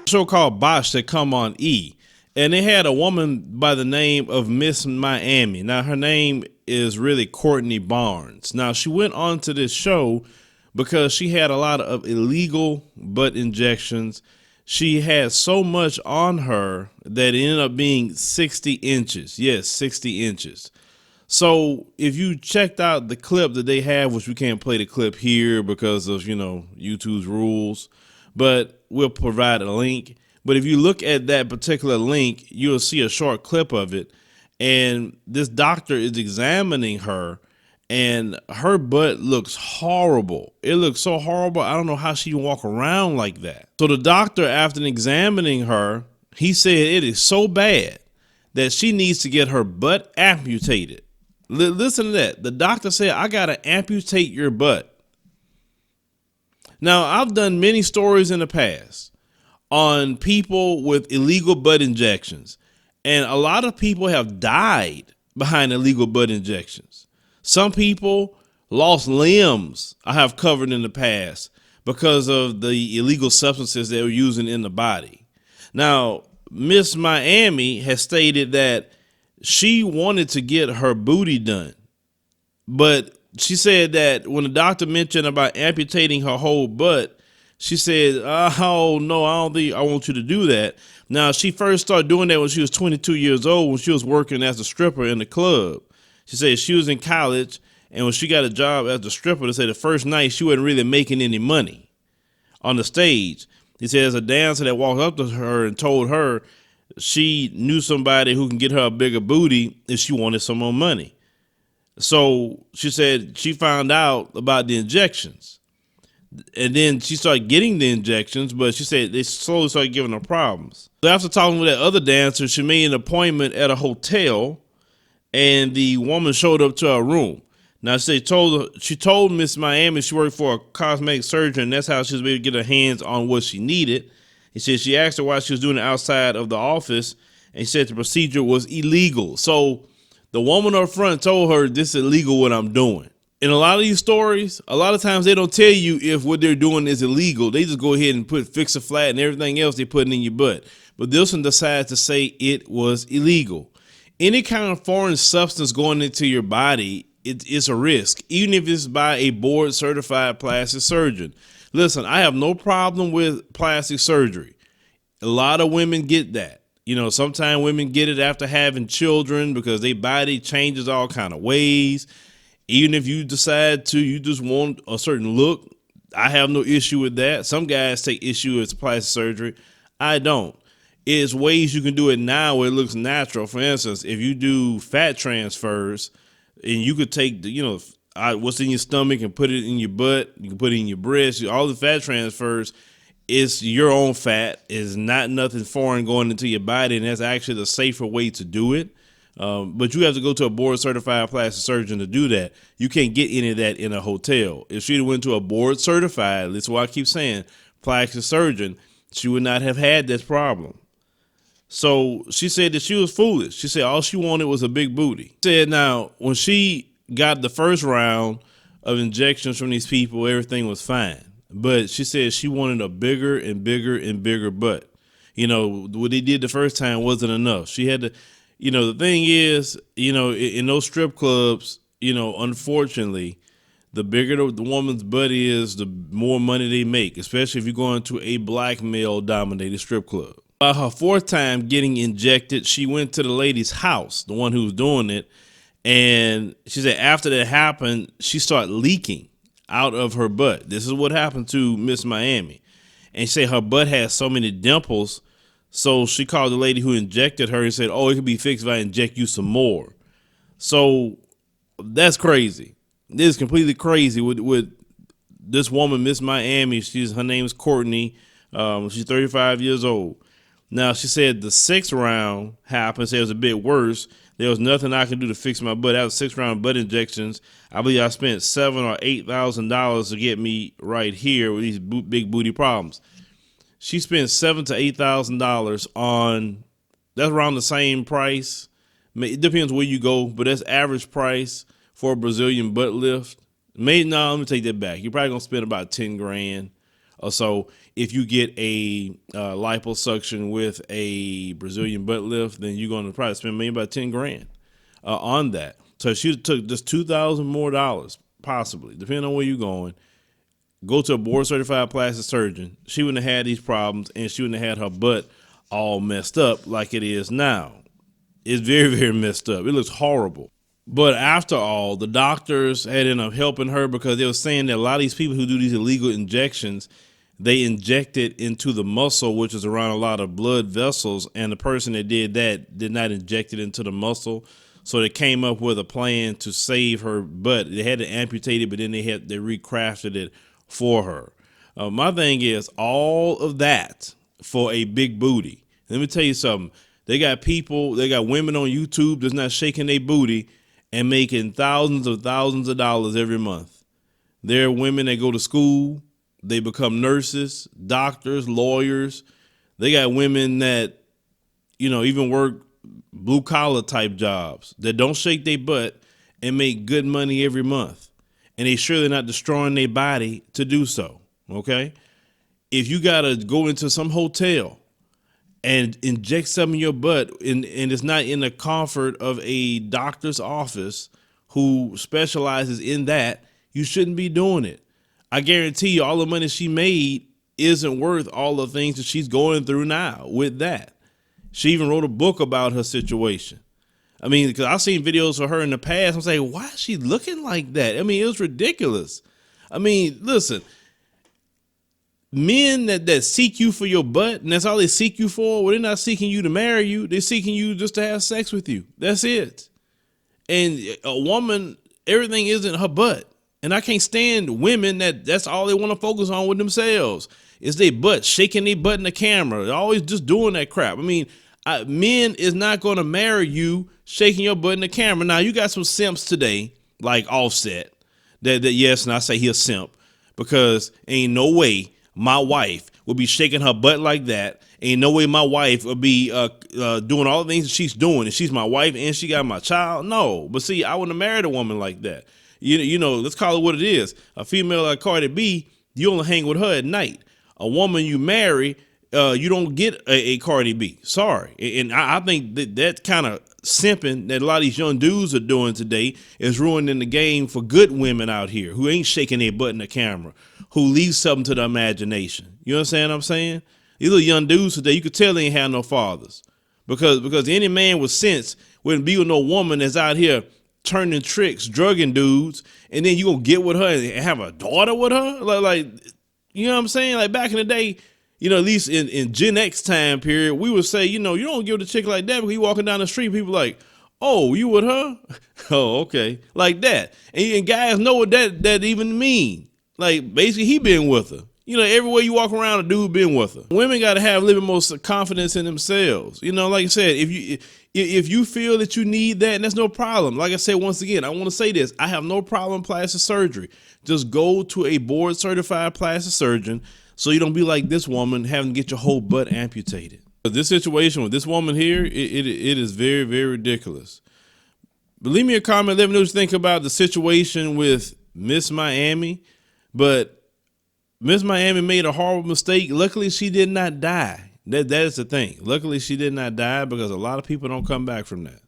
Show called Botched that come on E. And they had a woman by the name of Miss Miami. Now, her name is really Courtney Barnes. Now, she went on to this show because she had a lot of illegal butt injections. She had so much on her that it ended up being 60 inches. Yes, 60 inches. So if you checked out the clip that they have, which we can't play the clip here because of, YouTube's rules, but we'll provide a link. But if you look at that particular link, you'll see a short clip of it. And this doctor is examining her, and her butt looks horrible. It looks so horrible. I don't know how she can walk around like that. So the doctor, after examining her, he said it is so bad that she needs to get her butt amputated. Listen to that. The doctor said, I got to amputate your butt. Now, I've done many stories in the past on people with illegal butt injections, and a lot of people have died behind illegal butt injections. Some people lost limbs I have covered in the past because of the illegal substances they were using in the body. Now, Miss Miami has stated that she wanted to get her booty done, but she said that when the doctor mentioned about amputating her whole butt, she said, oh, no, I don't think I want you to do that. Now, she first started doing that when she was 22 years old, when she was working as a stripper in the club. She said she was in college, and when she got a job as a stripper, they said the first night she wasn't really making any money on the stage. He said there's a dancer that walked up to her and told her she knew somebody who can get her a bigger booty if she wanted some more money. So she said she found out about the injections. And then she started getting the injections, but she said they slowly started giving her problems. So after talking with that other dancer, she made an appointment at a hotel, and the woman showed up to her room. Now, she told Miss Miami she worked for a cosmetic surgeon, and that's how she was able to get her hands on what she needed. He said she asked her why she was doing it outside of the office, and she said the procedure was illegal. So the woman up front told her, this is illegal what I'm doing. In a lot of these stories, a lot of times they don't tell you if what they're doing is illegal. They just go ahead and fix a flat and everything else they put in your butt. But this one decides to say it was illegal. Any kind of foreign substance going into your body, it's a risk, even if it's by a board certified plastic surgeon. Listen, I have no problem with plastic surgery. A lot of women get that. Sometimes women get it after having children because their body changes all kind of ways. Even if you decide you just want a certain look, I have no issue with that. Some guys take issue with plastic surgery. I don't. It's ways you can do it now where it looks natural. For instance, if you do fat transfers and you could take what's in your stomach and put it in your butt, you can put it in your breast, all the fat transfers, it's your own fat. It's not nothing foreign going into your body, and that's actually the safer way to do it. But you have to go to a board certified plastic surgeon to do that. You can't get any of that in a hotel. If she went to a board certified, that's why I keep saying plastic surgeon, she would not have had this problem. So she said that she was foolish. She said all she wanted was a big booty. She said now when she got the first round of injections from these people, everything was fine. But she said she wanted a bigger and bigger and bigger butt. What they did the first time wasn't enough. She had to. The thing is, in those strip clubs, unfortunately, the bigger the woman's butt is, the more money they make, especially if you go into a black male dominated strip club. By her fourth time getting injected, she went to the lady's house, the one who was doing it. And she said after that happened, she started leaking out of her butt. This is what happened to Miss Miami. And she said her butt has so many dimples. So she called the lady who injected her and said, oh, it could be fixed if I inject you some more. So that's crazy. This is completely crazy with this woman, Miss Miami. Her name is Courtney. She's 35 years old. Now, she said the sixth round happened. Said it was a bit worse. There was nothing I could do to fix my butt. That was 6 round butt injections. I believe I spent $7,000 or $8,000 to get me right here with these big booty problems. She spent $7,000 to $8,000 on. That's around the same price. It depends where you go, but that's average price for a Brazilian butt lift. Let me take that back. You're probably gonna spend about $10,000 So if you get a liposuction with a Brazilian butt lift, then you're going to probably spend maybe about 10 grand on that. So she took just $2,000 more, possibly, depending on where you're going. Go to a board certified plastic surgeon. She wouldn't have had these problems, and she wouldn't have had her butt all messed up like it is now. It's very, very messed up. It looks horrible. But after all, the doctors had ended up helping her because they were saying that a lot of these people who do these illegal injections, they inject it into the muscle, which is around a lot of blood vessels. And the person that did that did not inject it into the muscle. So they came up with a plan to save her butt. They had to amputate it, but then they recrafted it for her. My thing is all of that for a big booty. Let me tell you something. They got women on YouTube that's not shaking their booty and making thousands of dollars every month. There are women that go to school. They become nurses, doctors, lawyers. They got women that, even work blue collar type jobs that don't shake their butt and make good money every month. And they sure they're not destroying their body to do so. Okay. If you got to go into some hotel and inject something in your butt and it's not in the comfort of a doctor's office who specializes in that, you shouldn't be doing it. I guarantee you all the money she made isn't worth all the things that she's going through now with that. She even wrote a book about her situation. I mean, because I've seen videos of her in the past. I'm saying, why is she looking like that? I mean, it was ridiculous. I mean, listen, men that seek you for your butt, and that's all they seek you for, well, they're not seeking you to marry you. They're seeking you just to have sex with you. That's it. And a woman, everything isn't her butt. And I can't stand women that's all they want to focus on with themselves is their butt, shaking their butt in the camera. They're always just doing that crap. I mean, men is not going to marry you shaking your butt in the camera. Now, you got some simps today, like Offset, that yes, and I say he a simp, because ain't no way my wife would be shaking her butt like that. Ain't no way my wife would be doing all the things that she's doing, and she's my wife and she got my child. No, but see, I wouldn't have married a woman like that. Let's call it what it is. A female like Cardi B, you only hang with her at night. A woman you marry, you don't get a Cardi B. Sorry. And I think that kind of simping that a lot of these young dudes are doing today is ruining the game for good women out here who ain't shaking their butt in the camera, who leave something to the imagination. You understand what I'm saying? These little young dudes today, you could tell they ain't have no fathers. Because any man with sense wouldn't be with no woman that's out here turning tricks, drugging dudes, and then you gonna get with her and have a daughter with her? Like, you know what I'm saying? Like back in the day, at least in Gen X time period, we would say, you don't give a chick like that because you walking down the street, people like, oh, you with her? Oh, okay. Like that. And guys know what that even mean. Like basically he been with her. Everywhere you walk around, a dude been with her. Women got to have a little bit more confidence in themselves. Like I said, if you feel that you need that, and that's no problem. Like I said, once again, I want to say this. I have no problem with plastic surgery. Just go to a board certified plastic surgeon so you don't be like this woman having to get your whole butt amputated. But this situation with this woman here, it is very, very ridiculous. But leave me a comment. Let me know what you think about the situation with Miss Miami. But Miss Miami made a horrible mistake. Luckily, she did not die. That is the thing. Luckily, she did not die because a lot of people don't come back from that.